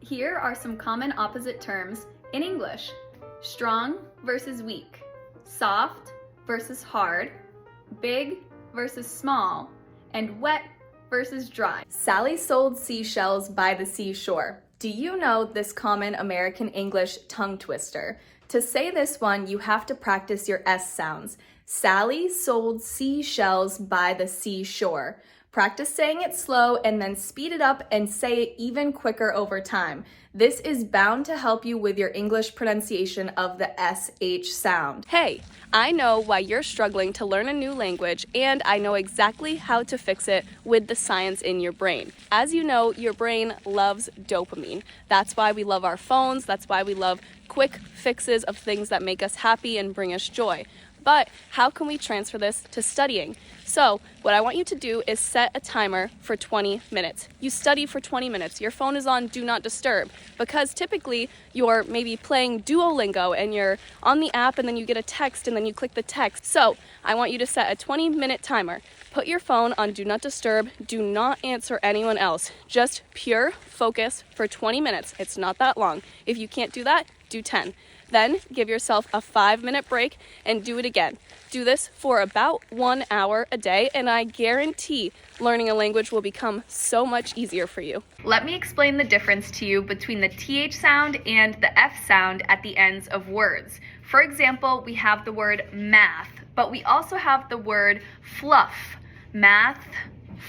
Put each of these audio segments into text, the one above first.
Here are some common opposite terms in English. Strong versus weak, soft versus hard, big versus small, and wet versus dry. Sally sold seashells by the seashore. Do you know this common American English tongue twister? To say this one, you have to practice your S sounds. Sally sold seashells by the seashore. Practice saying it slow and then speed it up and say it even quicker over time. This is bound to help you with your English pronunciation of the SH sound. Hey, I know why you're struggling to learn a new language, and I know exactly how to fix it with the science in your brain. As you know, your brain loves dopamine. That's why we love our phones. That's why we love quick fixes of things that make us happy and bring us joy. But how can we transfer this to studying? So what I want you to do is set a timer for 20 minutes. You study for 20 minutes. Your phone is on Do Not Disturb because typically you're maybe playing Duolingo and you're on the app and then you get a text and then you click the text. So I want you to set a 20-minute timer. Put your phone on Do Not Disturb. Do not answer anyone else. Just pure focus for 20 minutes. It's not that long. If you can't do that, do 10. Then give yourself a 5-minute break and do it again. Do this for about 1 hour a day, and I guarantee learning a language will become so much easier for you. Let me explain the difference to you between the TH sound and the F sound at the ends of words. For example, we have the word math, but we also have the word fluff. Math,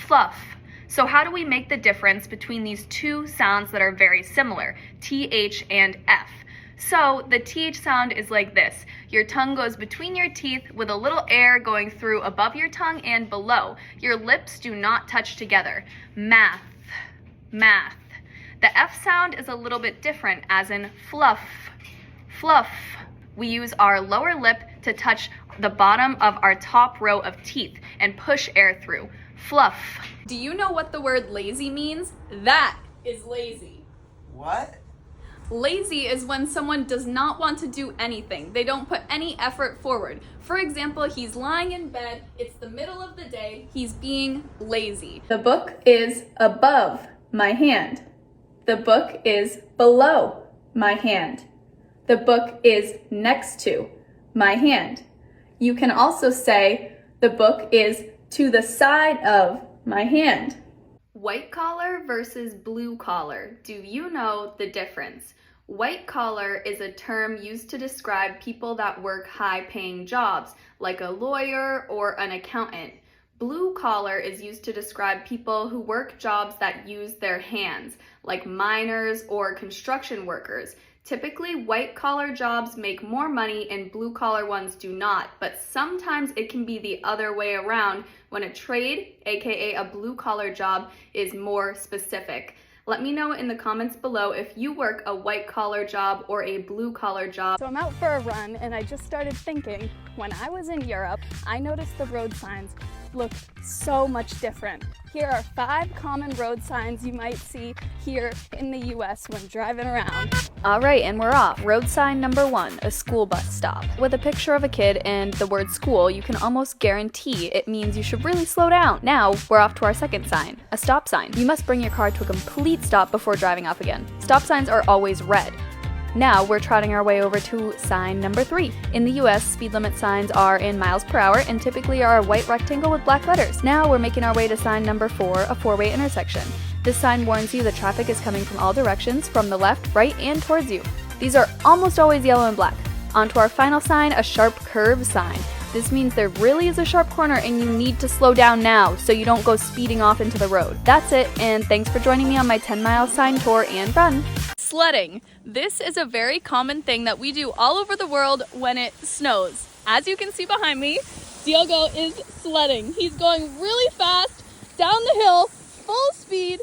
fluff. So how do we make the difference between these two sounds that are very similar, TH and F? So the TH sound is like this. Your tongue goes between your teeth with a little air going through above your tongue and below. Your lips do not touch together. Math, math. The F sound is a little bit different, as in fluff, fluff. We use our lower lip to touch the bottom of our top row of teeth and push air through. Fluff. Do you know what the word lazy means? That is lazy. What? Lazy is when someone does not want to do anything. They don't put any effort forward. For example, he's lying in bed, it's the middle of the day, he's being lazy. The book is above my hand. The book is below my hand. The book is next to my hand. You can also say the book is to the side of my hand. White collar versus blue collar. Do you know the difference? White collar is a term used to describe people that work high-paying jobs, like a lawyer or an accountant. Blue collar is used to describe people who work jobs that use their hands, like miners or construction workers. Typically, white-collar jobs make more money and blue-collar ones do not, but sometimes it can be the other way around when a trade, aka a blue-collar job, is more specific. Let me know in the comments below if you work a white-collar job or a blue-collar job. So I'm out for a run and I just started thinking, when I was in Europe, I noticed the road signs looked so much different. Here are 5 common road signs you might see here in the US when driving around. All right, and we're off. Road sign number 1, a school bus stop. With a picture of a kid and the word school, you can almost guarantee it means you should really slow down. Now, we're off to our second sign, a stop sign. You must bring your car to a complete stop before driving off again. Stop signs are always red. Now we're trotting our way over to sign number 3. In the US, speed limit signs are in miles per hour and typically are a white rectangle with black letters. Now we're making our way to sign number 4, a 4-way intersection. This sign warns you that traffic is coming from all directions, from the left, right, and towards you. These are almost always yellow and black. On to our final sign, a sharp curve sign. This means there really is a sharp corner and you need to slow down now so you don't go speeding off into the road. That's it, and thanks for joining me on my 10-mile sign tour and run. Sledding. This is a very common thing that we do all over the world when it snows. As you can see behind me, Diogo is sledding. He's going really fast down the hill, full speed,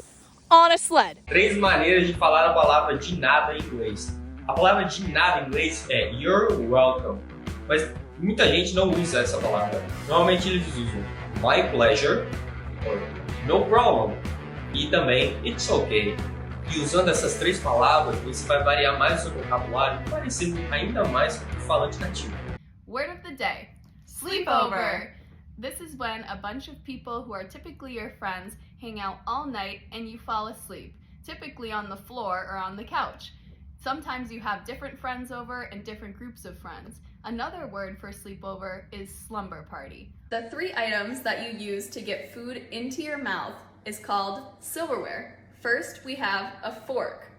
on a sled. 3 maneiras de falar a palavra de nada em inglês. A palavra de nada em inglês é you're welcome, mas muita gente não usa essa palavra. Normalmente eles usam my pleasure, or no problem, e também it's okay. E usando essas 3 palavras, você vai variar mais o seu vocabulário, parecendo ainda mais com o falante nativo. Word of the day, sleepover. This is when a bunch of people who are typically your friends hang out all night and you fall asleep. typically on the floor or on the couch. Sometimes you have different friends over and different groups of friends. Another word for sleepover is slumber party. The 3 items that you use to get food into your mouth is called silverware. First, we have a fork.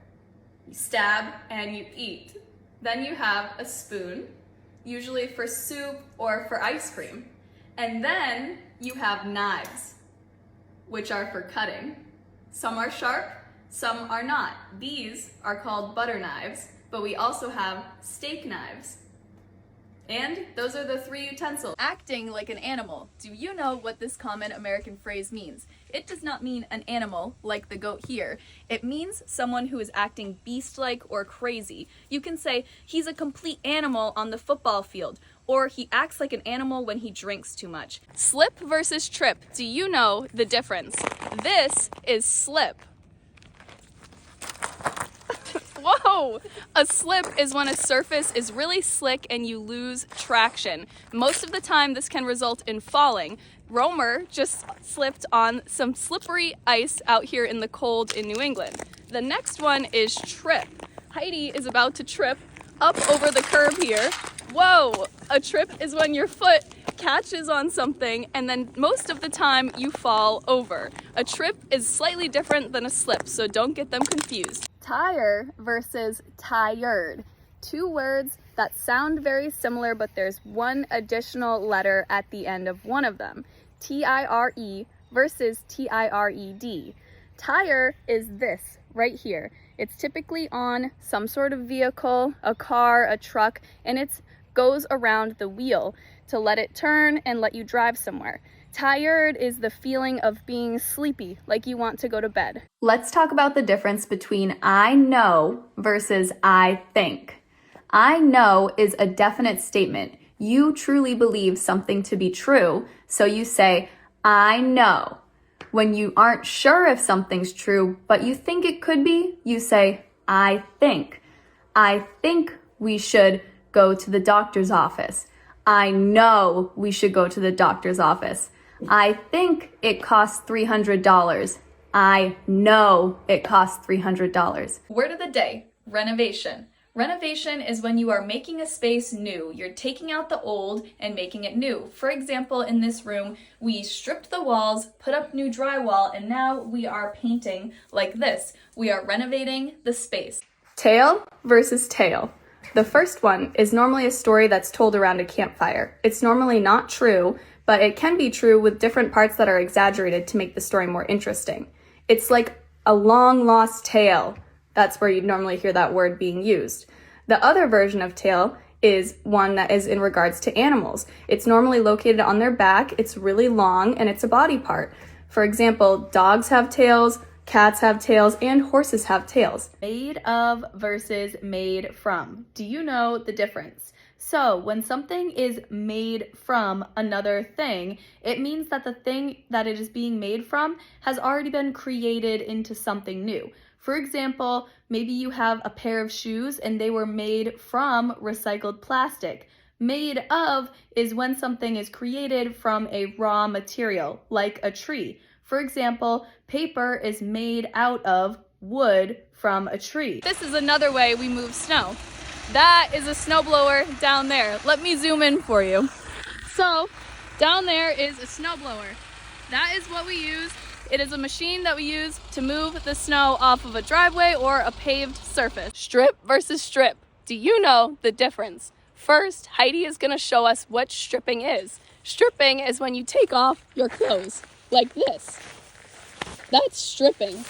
You stab and you eat. Then you have a spoon, usually for soup or for ice cream. And then you have knives, which are for cutting. Some are sharp, some are not. These are called butter knives, but we also have steak knives. And those are the 3 utensils. Acting like an animal. Do you know what this common American phrase means? It does not mean an animal, like the goat here. It means someone who is acting beast-like or crazy. You can say, he's a complete animal on the football field, or he acts like an animal when he drinks too much. Slip versus trip. Do you know the difference? This is slip. Whoa! A slip is when a surface is really slick and you lose traction. Most of the time, this can result in falling. Romer just slipped on some slippery ice out here in the cold in New England. The next one is trip. Heidi is about to trip up over the curb here. Whoa! A trip is when your foot catches on something and then most of the time you fall over. A trip is slightly different than a slip, so don't get them confused. Tire versus tired. 2 words that sound very similar, but there's one additional letter at the end of one of them. T-I-R-E versus T-I-R-E-D. Tire is this right here. It's typically on some sort of vehicle, a car, a truck, and it goes around the wheel to let it turn and let you drive somewhere. Tired is the feeling of being sleepy, like you want to go to bed. Let's talk about the difference between I know versus I think. I know is a definite statement. You truly believe something to be true, so you say, I know. When you aren't sure if something's true, but you think it could be, you say, I think. I think we should go to the doctor's office. I know we should go to the doctor's office. I think it costs $300. I know it costs $300. Word of the day, renovation. Renovation is when you are making a space new. You're taking out the old and making it new. For example, in this room, we stripped the walls, put up new drywall, and now we are painting like this. We are renovating the space. Tale versus tale. The first one is normally a story that's told around a campfire. It's normally not true, but it can be true with different parts that are exaggerated to make the story more interesting. It's like a long lost tale. That's where you'd normally hear that word being used. The other version of tale is one that is in regards to animals. It's normally located on their back, it's really long, and it's a body part. For example, dogs have tails, cats have tails, and horses have tails. Made of versus made from. Do you know the difference? So when something is made from another thing, it means that the thing that it is being made from has already been created into something new. For example, maybe you have a pair of shoes and they were made from recycled plastic. Made of is when something is created from a raw material, like a tree. For example, paper is made out of wood from a tree. This is another way we move snow. That is a snowblower down there. Let me zoom in for you. So, down there is a snowblower. That is what we use. It is a machine that we use to move the snow off of a driveway or a paved surface. Strip versus strip. Do you know the difference? First, Heidi is going to show us what stripping is. Stripping is when you take off your clothes, like this. That's stripping.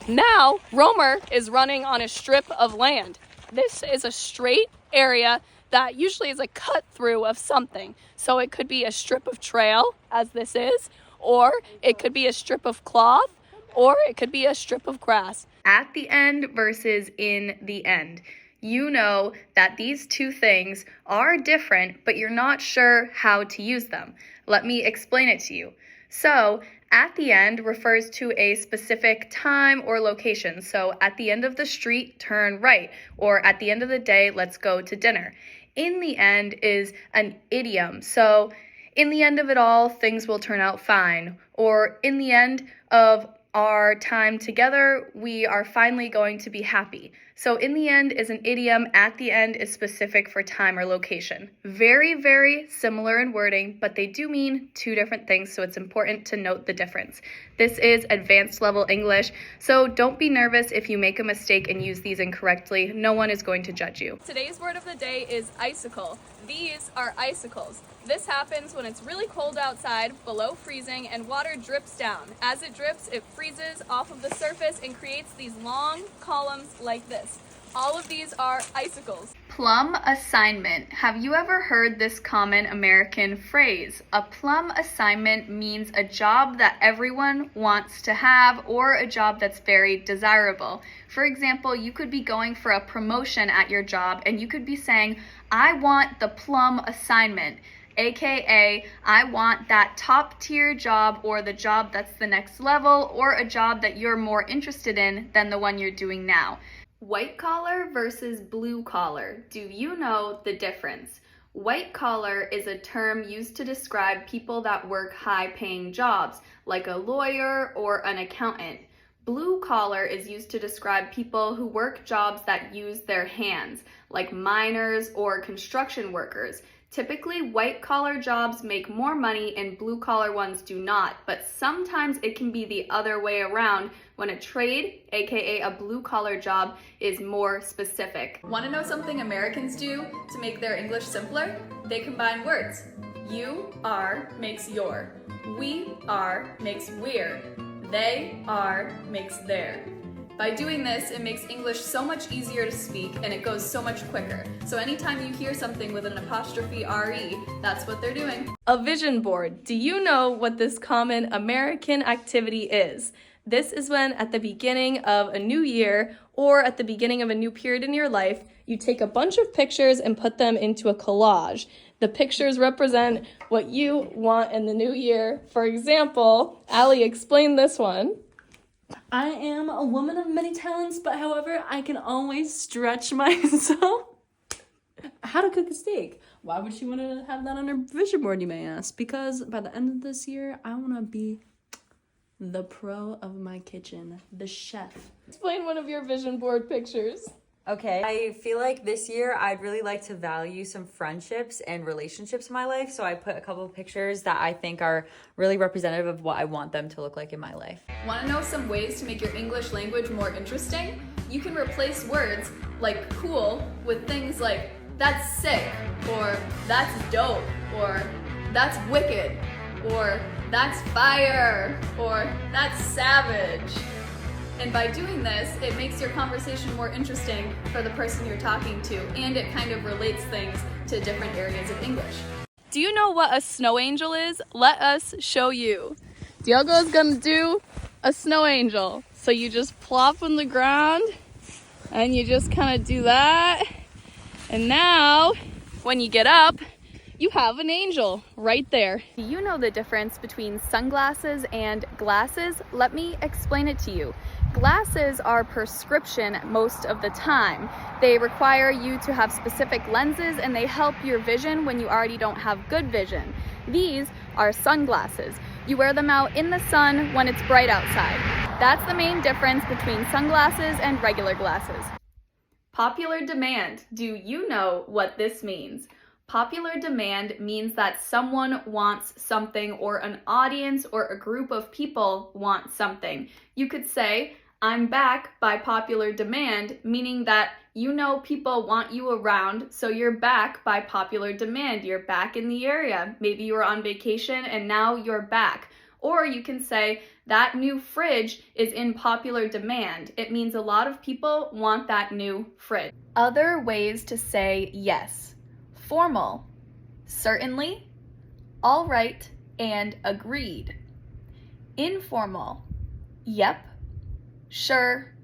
Now, Romer is running on a strip of land. This is a straight area that usually is a cut through of something. So it could be a strip of trail, as this is, or it could be a strip of cloth, or it could be a strip of grass. At the end versus in the end. You know that these two things are different, but you're not sure how to use them. Let me explain it to you. So, at the end refers to a specific time or location. So, at the end of the street, turn right. Or at the end of the day, let's go to dinner. In the end is an idiom. So, in the end of it all, things will turn out fine. Or in the end of our time together, we are finally going to be happy. So in the end is an idiom, at the end is specific for time or location. Very, very similar in wording, but they do mean two different things, so it's important to note the difference. This is advanced level English, so don't be nervous if you make a mistake and use these incorrectly. No one is going to judge you. Today's word of the day is icicle. These are icicles. This happens when it's really cold outside, below freezing, and water drips down. As it drips, it freezes off of the surface and creates these long columns like this. All of these are icicles. Plum assignment. Have you ever heard this common American phrase? A plum assignment means a job that everyone wants to have or a job that's very desirable. For example, you could be going for a promotion at your job and you could be saying, I want the plum assignment. AKA, I want that top tier job or the job that's the next level or a job that you're more interested in than the one you're doing now. White collar versus blue collar. Do you know the difference? White collar is a term used to describe people that work high-paying jobs, like a lawyer or an accountant. Blue collar is used to describe people who work jobs that use their hands, like miners or construction workers. Typically, white-collar jobs make more money and blue-collar ones do not, but sometimes it can be the other way around when a trade, aka a blue-collar job, is more specific. Want to know something Americans do to make their English simpler? They combine words. You are makes your. We are makes we're. They are makes their. By doing this, it makes English so much easier to speak and it goes so much quicker. So anytime you hear something with an apostrophe RE, that's what they're doing. A vision board. Do you know what this common American activity is? This is when at the beginning of a new year or at the beginning of a new period in your life, you take a bunch of pictures and put them into a collage. The pictures represent what you want in the new year. For example, Allie, explain this one. I am a woman of many talents, but however, I can always stretch myself. How to cook a steak. Why would she want to have that on her vision board, you may ask? Because by the end of this year, I want to be the pro of my kitchen, the chef. Explain one of your vision board pictures. Okay, I feel like this year I'd really like to value some friendships and relationships in my life, so I put a couple of pictures that I think are really representative of what I want them to look like in my life. Want to know some ways to make your English language more interesting? You can replace words like cool with things like that's sick, or that's dope, or that's wicked, or that's fire, or that's savage. And by doing this, it makes your conversation more interesting for the person you're talking to, and it kind of relates things to different areas of English. Do you know what a snow angel is? Let us show you. Diogo's gonna do a snow angel. So you just plop on the ground, and you just kind of do that. And now, when you get up, you have an angel right there. Do you know the difference between sunglasses and glasses? Let me explain it to you. Glasses are prescription most of the time. They require you to have specific lenses and they help your vision when you already don't have good vision. These are sunglasses. You wear them out in the sun when it's bright outside. That's the main difference between sunglasses and regular glasses. Popular demand. Do you know what this means? Popular demand means that someone wants something or an audience or a group of people want something. You could say, I'm back by popular demand, meaning that you know people want you around, so you're back by popular demand. You're back in the area. Maybe you were on vacation and now you're back. Or you can say, that new fridge is in popular demand. It means a lot of people want that new fridge. Other ways to say yes. Formal, certainly, all right, and agreed. Informal, yep, sure,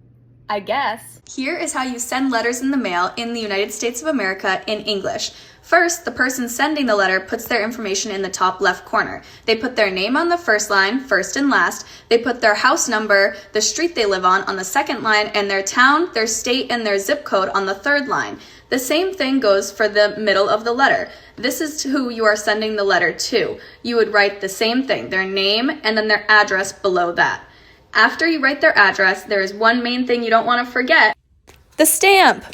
I guess. Here is how you send letters in the mail in the United States of America in English. First, the person sending the letter puts their information in the top left corner. They put their name on the first line, first and last. They put their house number, the street they live on the second line, and their town, their state, and their zip code on the third line. The same thing goes for the middle of the letter. This is to who you are sending the letter to. You would write the same thing, their name and then their address below that. After you write their address, there is one main thing you don't want to forget: the stamp.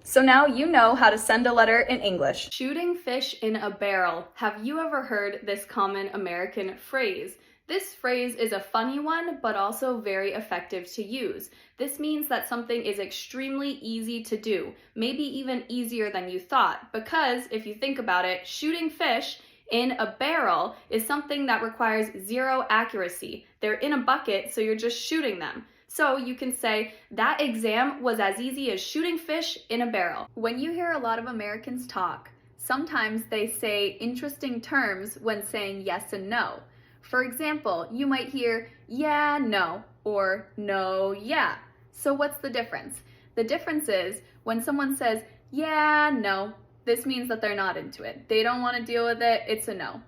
So now you know how to send a letter in English. Shooting fish in a barrel. Have you ever heard this common American phrase? This phrase is a funny one, but also very effective to use. This means that something is extremely easy to do, maybe even easier than you thought, because if you think about it, shooting fish in a barrel is something that requires zero accuracy. They're in a bucket, so you're just shooting them. So you can say, that exam was as easy as shooting fish in a barrel. When you hear a lot of Americans talk, sometimes they say interesting terms when saying yes and no. For example, you might hear, yeah, no, or no, yeah. So what's the difference? The difference is when someone says, yeah, no, this means that they're not into it. They don't want to deal with it, it's a no.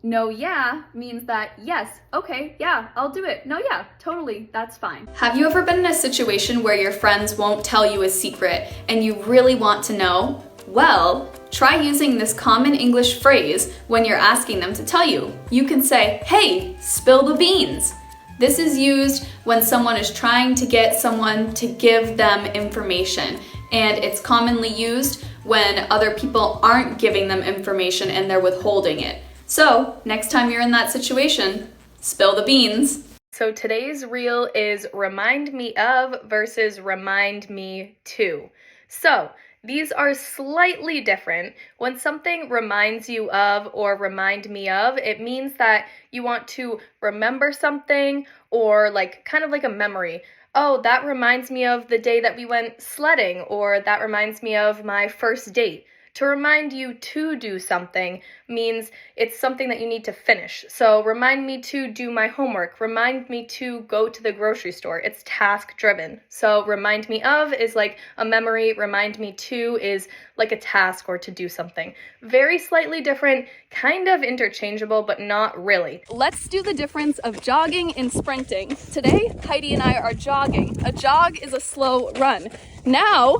No, yeah means that, yes, okay, yeah, I'll do it. No, yeah, totally, that's fine. Have you ever been in a situation where your friends won't tell you a secret and you really want to know? Well, try using this common English phrase when you're asking them to tell you. You can say, hey, spill the beans. This is used when someone is trying to get someone to give them information, and it's commonly used when other people aren't giving them information and they're withholding it. So, next time you're in that situation, spill the beans. So today's reel is remind me of versus remind me to. So, these are slightly different. When something reminds you of or remind me of, it means that you want to remember something or kind of like a memory. Oh, that reminds me of the day that we went sledding, or that reminds me of my first date. To remind you to do something means it's something that you need to finish. So remind me to do my homework. Remind me to go to the grocery store. It's task driven. So remind me of is like a memory. Remind me to is like a task or to do something. Very slightly different, kind of interchangeable, but not really. Let's do the difference of jogging and sprinting. Today, Heidi and I are jogging. A jog is a slow run. Now,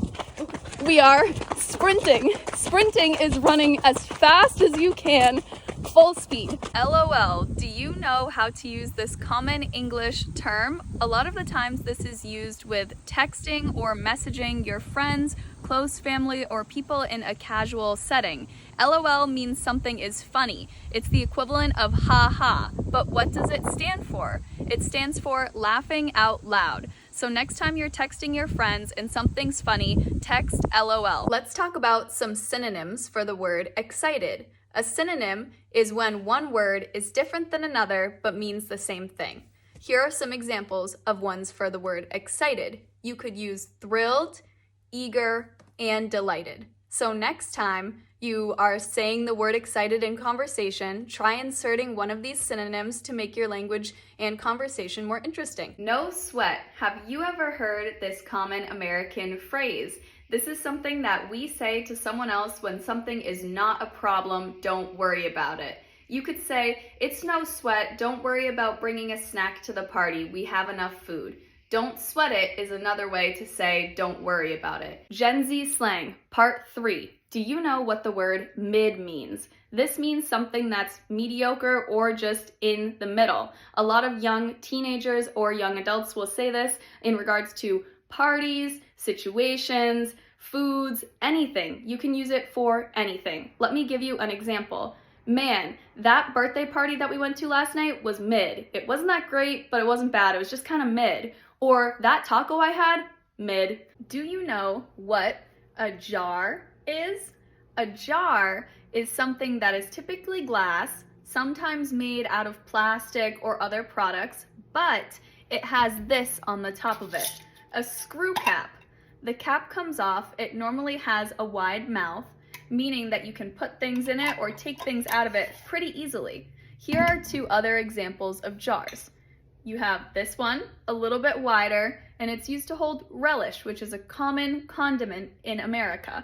we are sprinting. Sprinting is running as fast as you can, full speed. LOL, do you know how to use this common English term? A lot of the times this is used with texting or messaging your friends, close family, or people in a casual setting. LOL means something is funny. It's the equivalent of ha ha, but what does it stand for? It stands for laughing out loud. So next time you're texting your friends and something's funny, text LOL. Let's talk about some synonyms for the word excited. A synonym is when one word is different than another but means the same thing. Here are some examples of ones for the word excited. You could use thrilled, eager, and delighted. So next time you are saying the word excited in conversation, try inserting one of these synonyms to make your language and conversation more interesting. No sweat. Have you ever heard this common American phrase? This is something that we say to someone else when something is not a problem, don't worry about it. You could say, it's no sweat, don't worry about bringing a snack to the party, we have enough food. Don't sweat it is another way to say don't worry about it. Gen Z slang, part 3. Do you know what the word mid means? This means something that's mediocre or just in the middle. A lot of young teenagers or young adults will say this in regards to parties, situations, foods, anything. You can use it for anything. Let me give you an example. Man, that birthday party that we went to last night was mid. It wasn't that great, but it wasn't bad. It was just kind of mid. Or that taco I had, mid. Do you know what a jar is? A jar is something that is typically glass, sometimes made out of plastic or other products, but it has this on the top of it, a screw cap. The cap comes off. It normally has a wide mouth, meaning that you can put things in it or take things out of it pretty easily. Here are 2 other examples of jars. You have this one, a little bit wider, and it's used to hold relish, which is a common condiment in America.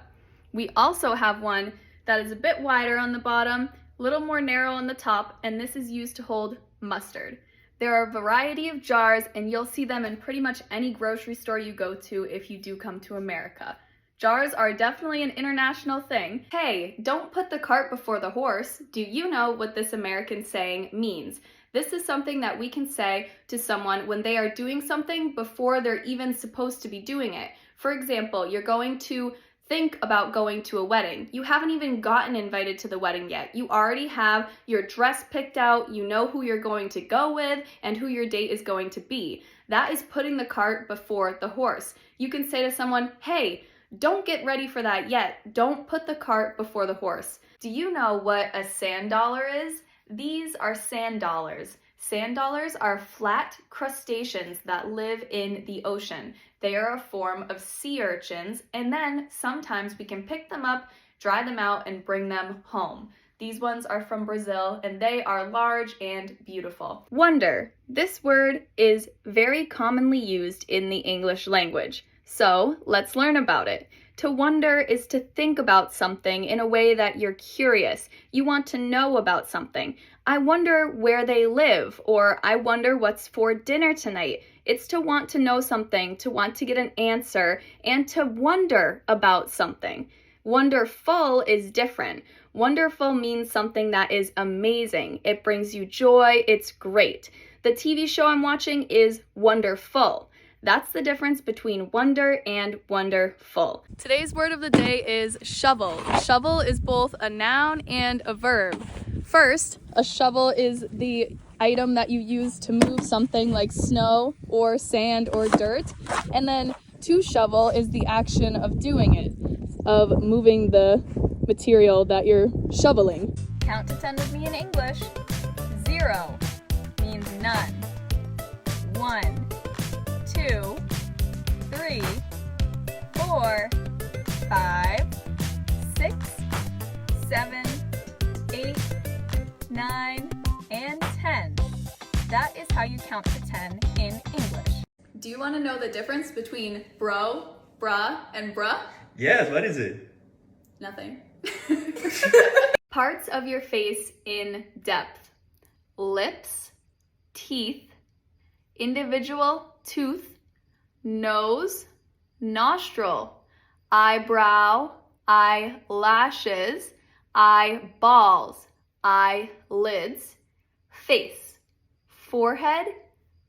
We also have one that is a bit wider on the bottom, a little more narrow on the top, and this is used to hold mustard. There are a variety of jars, and you'll see them in pretty much any grocery store you go to if you do come to America. Jars are definitely an international thing. Hey, don't put the cart before the horse. Do you know what this American saying means? This is something that we can say to someone when they are doing something before they're even supposed to be doing it. For example, you're going to think about going to a wedding. You haven't even gotten invited to the wedding yet. You already have your dress picked out, you know who you're going to go with, and who your date is going to be. That is putting the cart before the horse. You can say to someone, hey, don't get ready for that yet. Don't put the cart before the horse. Do you know what a sand dollar is? These are sand dollars. Sand dollars are flat crustaceans that live in the ocean. They are a form of sea urchins, and then sometimes we can pick them up, dry them out, and bring them home. These ones are from Brazil, and they are large and beautiful. Wonder. This word is very commonly used in the English language, so let's learn about it. To wonder is to think about something in a way that you're curious. You want to know about something. I wonder where they live, or I wonder what's for dinner tonight. It's to want to know something, to want to get an answer, and to wonder about something. Wonderful is different. Wonderful means something that is amazing. It brings you joy. It's great. The TV show I'm watching is wonderful. That's the difference between wonder and wonderful. Today's word of the day is shovel. Shovel is both a noun and a verb. First, a shovel is the item that you use to move something like snow or sand or dirt. And then to shovel is the action of doing it, of moving the material that you're shoveling. Count to 10 with me in English. 0 means none. 1, 2, 3, 4, 5, 6, 7, 8, 9, and 10. That is how you count to 10 in English. Do you want to know the difference between bro, bruh, and bruh? Yes, what is it? Nothing. Parts of your face in depth. Lips, teeth, individual tooth, nose, nostril, eyebrow, eyelashes, eyeballs, eyelids, face, forehead,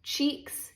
cheeks,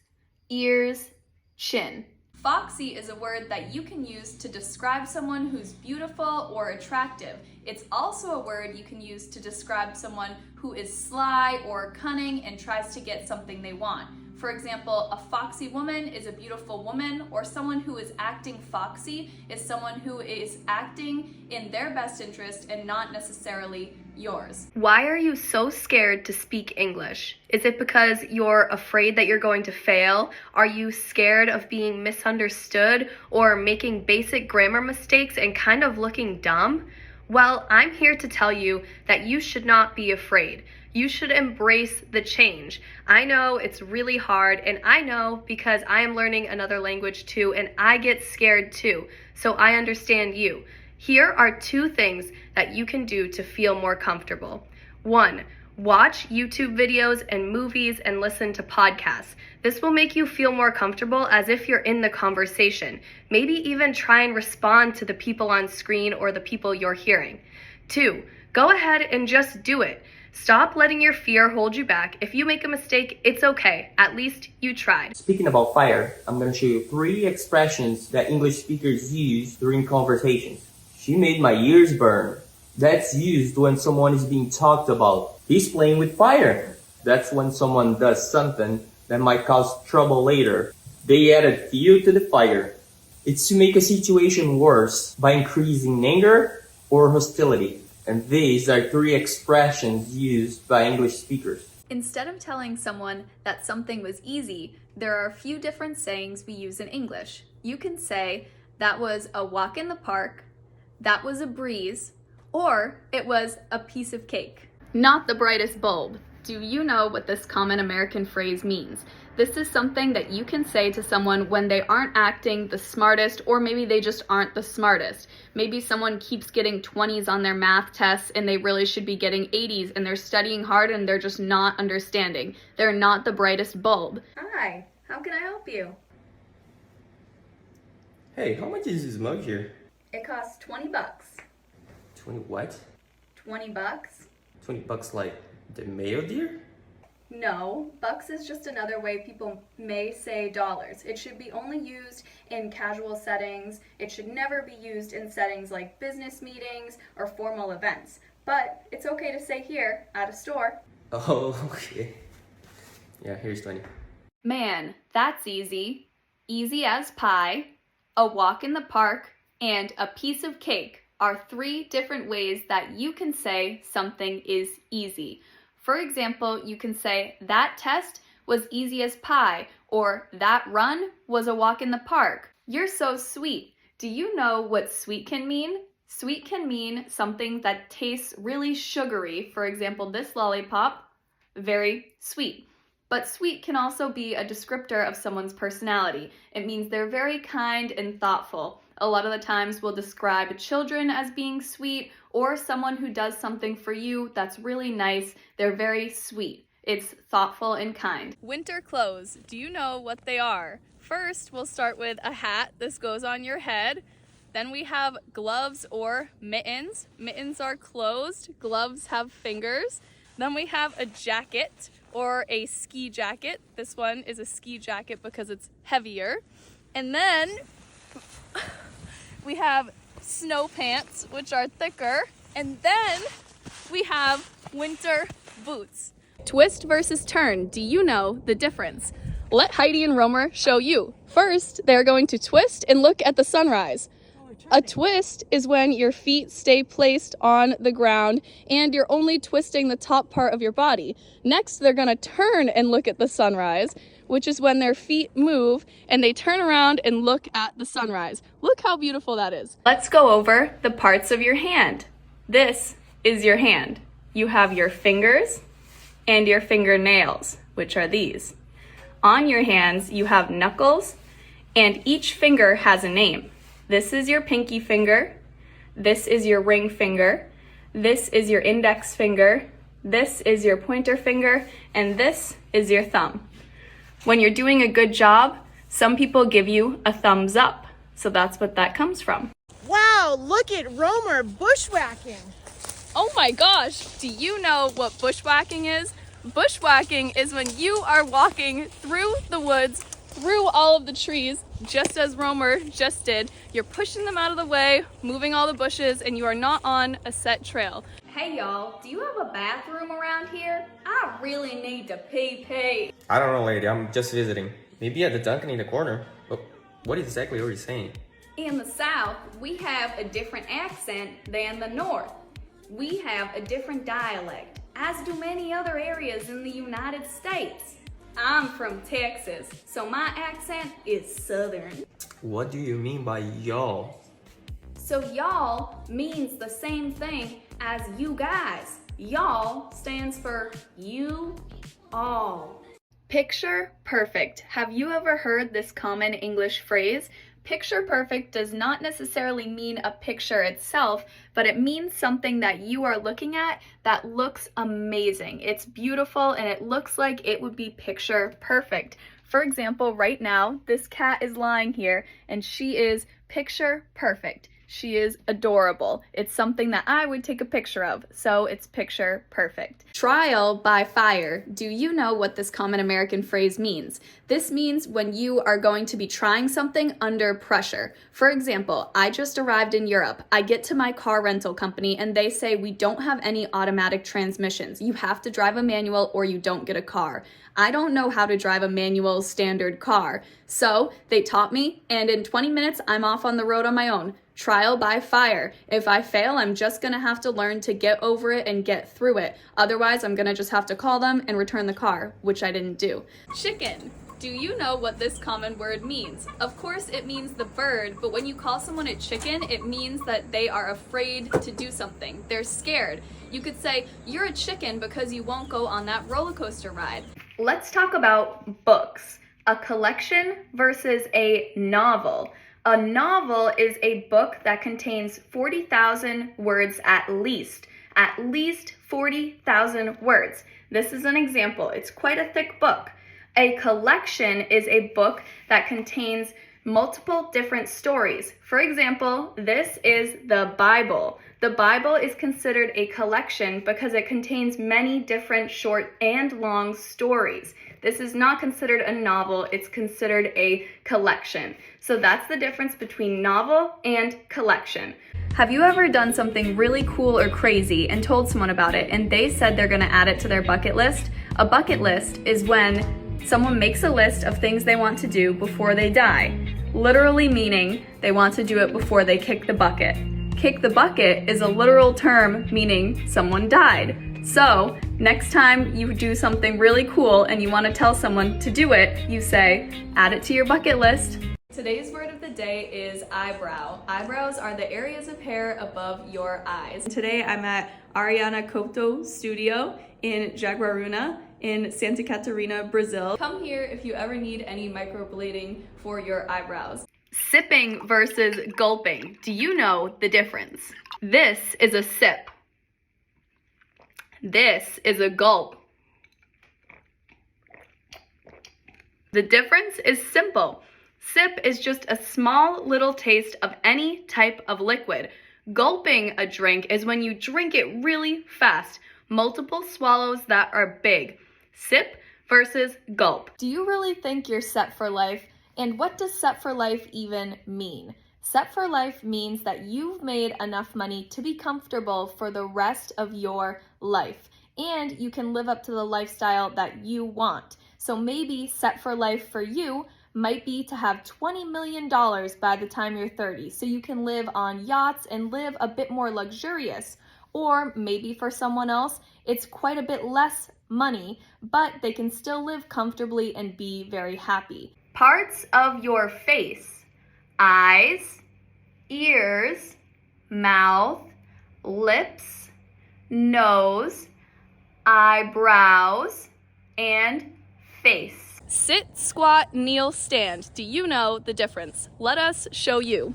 ears, chin. Foxy is a word that you can use to describe someone who's beautiful or attractive. It's also a word you can use to describe someone who is sly or cunning and tries to get something they want. For example, a foxy woman is a beautiful woman, or someone who is acting foxy is someone who is acting in their best interest and not necessarily yours. Why are you so scared to speak English? Is it because you're afraid that you're going to fail? Are you scared of being misunderstood or making basic grammar mistakes and kind of looking dumb? Well, I'm here to tell you that you should not be afraid. You should embrace the change. I know it's really hard, and I know because I am learning another language too, and I get scared too, so I understand you. Here are 2 things that you can do to feel more comfortable. 1, watch YouTube videos and movies and listen to podcasts. This will make you feel more comfortable as if you're in the conversation. Maybe even try and respond to the people on screen or the people you're hearing. 2, go ahead and just do it. Stop letting your fear hold you back. If you make a mistake, it's okay. At least you tried. Speaking about fire, I'm going to show you 3 expressions that English speakers use during conversations. She made my ears burn. That's used when someone is being talked about. He's playing with fire. That's when someone does something that might cause trouble later. They added fuel to the fire. It's to make a situation worse by increasing anger or hostility. And these are 3 expressions used by English speakers. Instead of telling someone that something was easy, there are a few different sayings we use in English. You can say, that was a walk in the park, that was a breeze, or it was a piece of cake. Not the brightest bulb. Do you know what this common American phrase means? This is something that you can say to someone when they aren't acting the smartest, or maybe they just aren't the smartest. Maybe someone keeps getting 20s on their math tests and they really should be getting 80s, and they're studying hard and they're just not understanding. They're not the brightest bulb. Hi, how can I help you? Hey, how much is this mug here? It costs 20 bucks. 20 what? 20 bucks? 20 bucks like the mayo deer? No, bucks is just another way people may say dollars. It should be only used in casual settings. It should never be used in settings like business meetings or formal events. But it's okay to say here at a store. Oh, okay. Yeah, here's 20. Man, that's easy. Easy as pie, a walk in the park, and a piece of cake are 3 different ways that you can say something is easy. For example, you can say, that test was easy as pie, or that run was a walk in the park. You're so sweet. Do you know what sweet can mean? Sweet can mean something that tastes really sugary. For example, this lollipop, very sweet. But sweet can also be a descriptor of someone's personality. It means they're very kind and thoughtful. A lot of the times we'll describe children as being sweet, or someone who does something for you that's really nice. They're very sweet. It's thoughtful and kind. Winter clothes. Do you know what they are? First, we'll start with a hat. This goes on your head. Then we have gloves or mittens. Mittens are closed. Gloves have fingers. Then we have a jacket or a ski jacket. This one is a ski jacket because it's heavier. And then we have snow pants, which are thicker. And then we have winter boots. Twist versus turn. Do you know the difference? Let Heidi and Romer show you. First, they're going to twist and look at the sunrise. A twist is when your feet stay placed on the ground and you're only twisting the top part of your body. Next, they're going to turn and look at the sunrise, which is when their feet move and they turn around and look at the sunrise. Look how beautiful that is. Let's go over the parts of your hand. This is your hand. You have your fingers and your fingernails, which are these. On your hands, you have knuckles, and each finger has a name. This is your pinky finger. This is your ring finger. This is your index finger. This is your pointer finger. And this is your thumb. When you're doing a good job, some people give you a thumbs up. So that's what that comes from. Wow, look at Romer bushwhacking. Oh my gosh, do you know what bushwhacking is? Bushwhacking is when you are walking through the woods, through all of the trees, just as Romer just did. You're pushing them out of the way, moving all the bushes, and you are not on a set trail. Hey y'all, do you have a bathroom around here? I really need to pee. I don't know, lady. I'm just visiting. Maybe at the Dunkin' in the corner. But what exactly are you saying? In the South, we have a different accent than the North. We have a different dialect, as do many other areas in the United States. I'm from Texas, so my accent is Southern. What do you mean by y'all? So y'all means the same thing as you guys. Y'all stands for you all. Picture perfect. Have you ever heard this common English phrase? Picture perfect does not necessarily mean a picture itself, but it means something that you are looking at that looks amazing. It's beautiful and it looks like it would be picture perfect. For example, right now, this cat is lying here and she is picture perfect. She is adorable. It's something that I would take a picture of, so it's picture perfect. Trial by fire. Do you know what this common American phrase means? This means when you are going to be trying something under pressure. For example, I just arrived in Europe. I get to my car rental company and they say we don't have any automatic transmissions. You have to drive a manual or you don't get a car. I don't know how to drive a manual standard car. So they taught me, and in 20 minutes, I'm off on the road on my own. Trial by fire. If I fail, I'm just gonna have to learn to get over it and get through it. Otherwise, I'm gonna just have to call them and return the car, which I didn't do. Chicken. Do you know what this common word means? Of course, it means the bird, but when you call someone a chicken, it means that they are afraid to do something. They're scared. You could say, you're a chicken because you won't go on that roller coaster ride. Let's talk about books. A collection versus a novel. A novel is a book that contains 40,000 words at least 40,000 words. This is an example. It's quite a thick book. A collection is a book that contains multiple different stories. For example, this is the Bible. The Bible is considered a collection because it contains many different short and long stories. This is not considered a novel, it's considered a collection. So that's the difference between novel and collection. Have you ever done something really cool or crazy and told someone about it and they said they're gonna add it to their bucket list? A bucket list is when someone makes a list of things they want to do before they die, literally meaning they want to do it before they kick the bucket. Kick the bucket is a literal term meaning someone died. So, next time you do something really cool and you want to tell someone to do it, you say, add it to your bucket list. Today's word of the day is eyebrow. Eyebrows are the areas of hair above your eyes. Today I'm at Ariana Copto Studio in Jaguaruna in Santa Catarina, Brazil. Come here if you ever need any microblading for your eyebrows. Sipping versus gulping. Do you know the difference? This is a sip. This is a gulp. The difference is simple. Sip is just a small little taste of any type of liquid. Gulping a drink is when you drink it really fast. Multiple swallows that are big. Sip versus gulp. Do you really think you're set for life? And what does set for life even mean? Set for life means that you've made enough money to be comfortable for the rest of your life. And you can live up to the lifestyle that you want. So maybe set for life for you might be to have $20 million by the time you're 30, so you can live on yachts and live a bit more luxurious. Or maybe for someone else, it's quite a bit less money, but they can still live comfortably and be very happy. Parts of your face: eyes, ears, mouth, lips, nose, eyebrows, and face. Sit, squat, kneel, stand. Do you know the difference? Let us show you.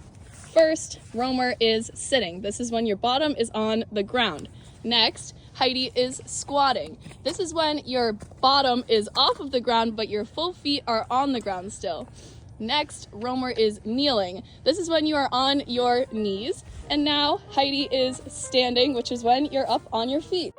First, Romer is sitting. This is when your bottom is on the ground. Next, Heidi is squatting. This is when your bottom is off of the ground, but your full feet are on the ground still. Next, Romer is kneeling. This is when you are on your knees. And now Heidi is standing, which is when you're up on your feet.